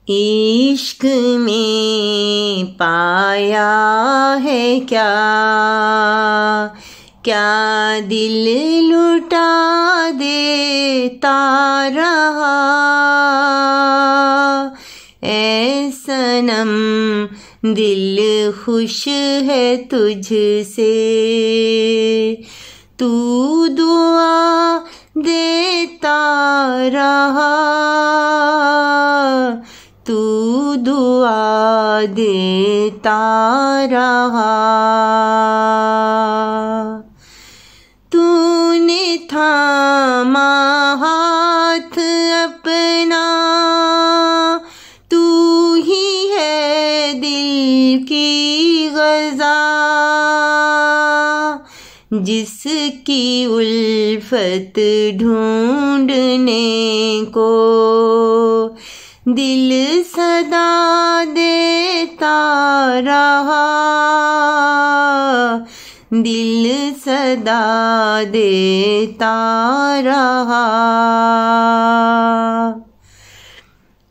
इश्क में पाया है क्या, क्या दिल लुटा देता रहा। ऐ सनम दिल खुश है तुझसे, तू दुआ देता रहा, तू दुआ देता रहा। तूने थामा हाथ अपना, तू ही है दिल की ग़ज़ा, जिसकी उल्फत ढूंढने को दिल सदा देता रहा, दिल सदा देता रहा।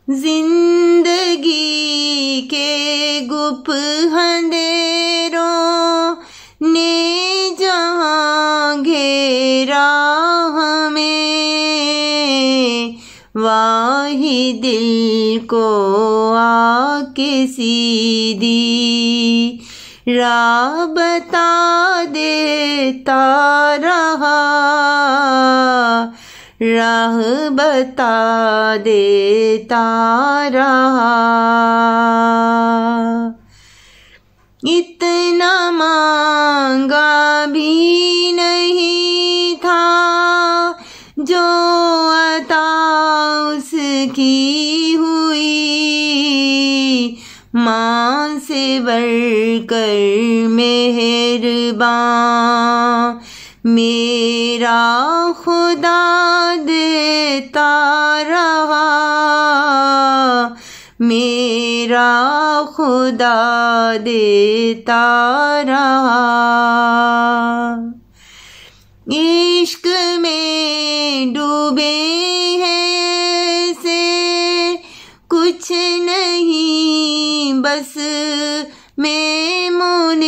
जिंदगी के गुप अंधेरों ने जहाँ घेरा हमें, वाही दिल को आके सीधी राह बता देता रहा, राह बता देता रहा। इतना मांगा भी नहीं था जो अता उसकी हुई, माँ से बढ़कर मेहरबान मेरा खुदा देता रहा, मेरा खुदा देता रहा। इश्क में डूबे हैं से कुछ नहीं बस में मुनीर,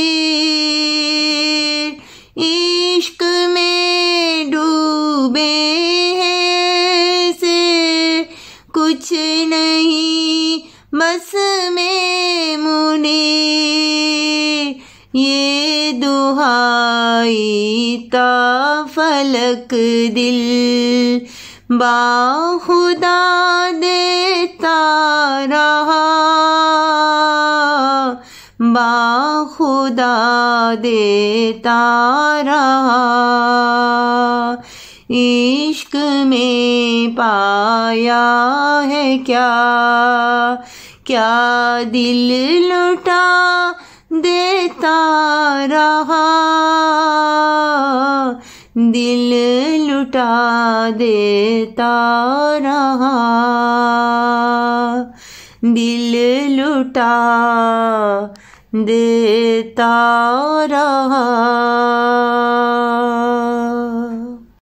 इश्क में डूबे हैं से कुछ नहीं बस में मुनीर। ये दुहाई ता फलक दिल बाखुदा देता रहा, बाखुदा देता रहा। इश्क में पाया है क्या, क्या दिल लुटा देता रहा, दिल लुटा देता रहा, दिल लुटा देता रहा।